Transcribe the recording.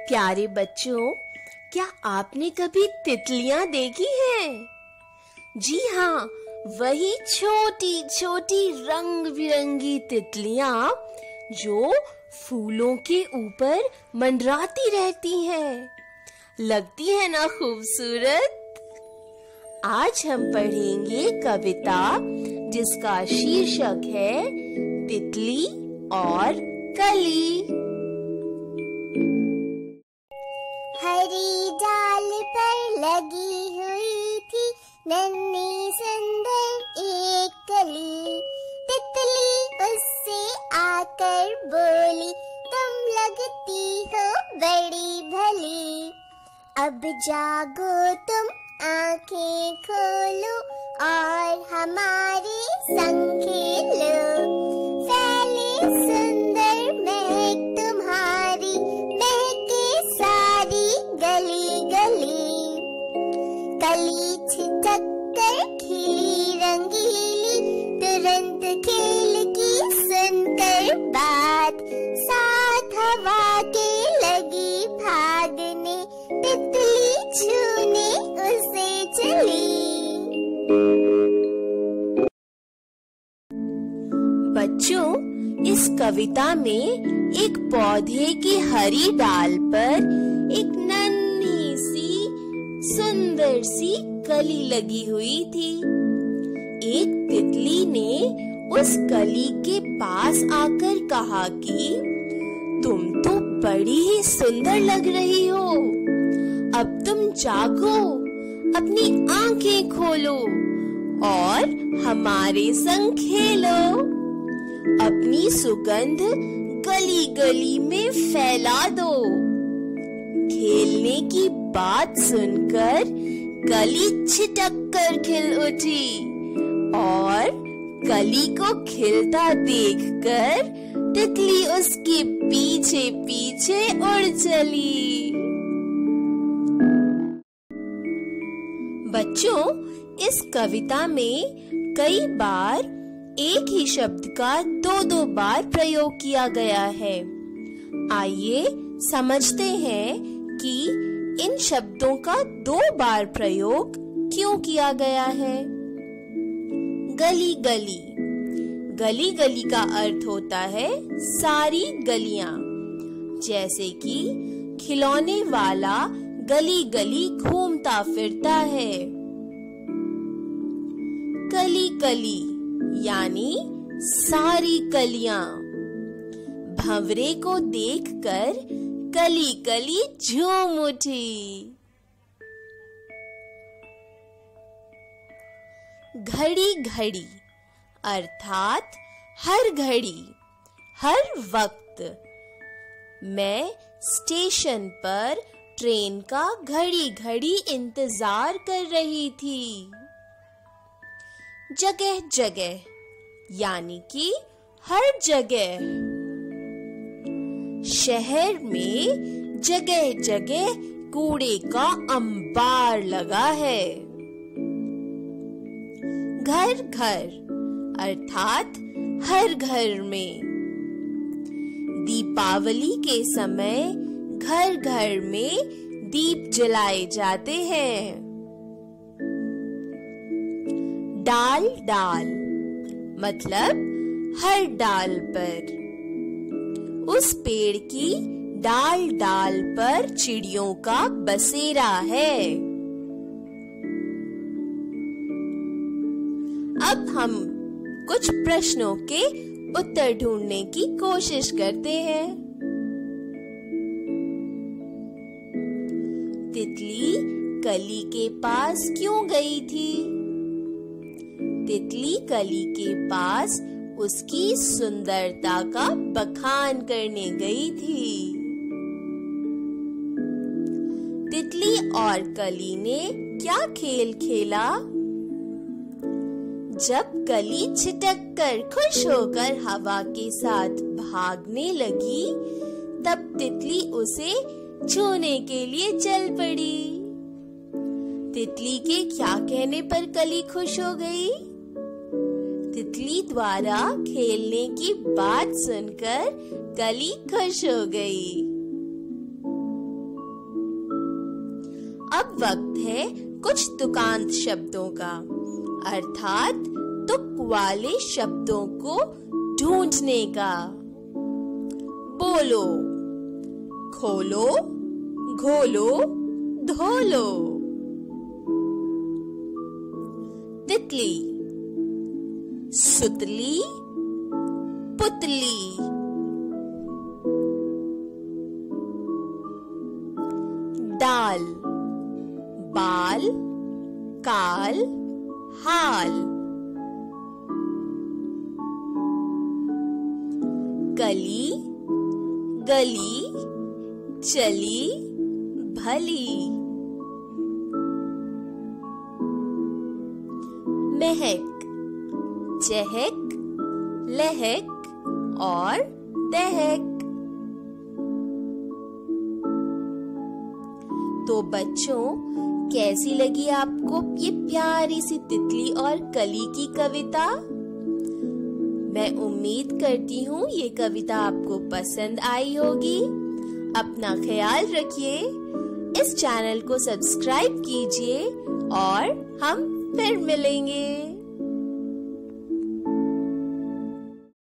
प्यारे बच्चों, क्या आपने कभी तितलियां देखी हैं? जी हाँ, वही छोटी छोटी रंग बिरंगी तितलियां जो फूलों के ऊपर मंडराती रहती हैं। लगती है ना खूबसूरत? आज हम पढ़ेंगे कविता जिसका शीर्षक है तितली और कली। हरी डाल पर लगी हुई थी नन्ही सुंदर एक कली। तितली उससे आकर बोली, तुम लगती हो बड़ी भली। अब जागो तुम, आंखें खोलो और हमारे संग खेलो। फैले सुंदर महक तुम्हारी, महके सारी गली गली। कली छिटक कर खिली रंगीली, तुरंत खेल की सुनकर बात। साथ हवा के लगी भागने, तितली छूने उसे चली। बच्चों, इस कविता में एक पौधे की हरी डाल पर एक नन्ही सी सुंदर सी कली लगी हुई थी। एक तितली ने उस कली के पास आकर कहा कि तुम तो बड़ी ही सुंदर लग रही हो। अब तुम जागो, अपनी आंखें खोलो और हमारे संग खेलो। अपनी सुगंध गली गली में फैला दो। खेलने की बात सुनकर कली छिटक कर खिल उठी और कली को खिलता देखकर तितली उसके पीछे पीछे उड़ चली। बच्चों, इस कविता में कई बार एक ही शब्द का दो बार प्रयोग किया गया है। आइए समझते हैं कि इन शब्दों का 2 बार प्रयोग क्यों किया गया है। गली गली। गली गली का अर्थ होता है सारी गलियां, जैसे कि खिलौने वाला गली गली घूमता फिरता है। कली कली यानी सारी कलियां। भंवरे को देखकर कली कली झूम उठी। घड़ी घड़ी अर्थात हर घड़ी, हर वक्त। मैं स्टेशन पर ट्रेन का घड़ी घड़ी इंतजार कर रही थी। जगह जगह यानी कि हर जगह। शहर में जगह जगह कूड़े का अंबार लगा है। घर घर अर्थात हर घर में। दीपावली के समय घर घर में दीप जलाए जाते हैं। डाल डाल मतलब हर डाल पर। उस पेड़ की डाल डाल पर चिड़ियों का बसेरा है। अब हम कुछ प्रश्नों के उत्तर ढूंढने की कोशिश करते हैं। तितली कली के पास क्यों गई थी? तितली कली के पास उसकी सुंदरता का बखान करने गई थी। तितली और कली ने क्या खेल खेला? जब कली छिटक कर खुश होकर हवा के साथ भागने लगी, तब तितली उसे छूने के लिए चल पड़ी। तितली के क्या कहने पर कली खुश हो गई? तितली द्वारा खेलने की बात सुनकर कली खुश हो गई। अब वक्त है कुछ तुकांत शब्दों का, अर्थात तुक वाले शब्दों को ढूंढने का। बोलो, खोलो, घोलो, धोलो। तितली, सुतली, पुतली। डाल, बाल, काल, हाल। कली, गली, चली, भली। महक, चहक, लहक और दहक। तो बच्चों, कैसी लगी आपको ये प्यारी सी तितली और कली की कविता? मैं उम्मीद करती हूँ ये कविता आपको पसंद आई होगी। अपना ख्याल रखिए, इस चैनल को सब्सक्राइब कीजिए और हम फिर मिलेंगे।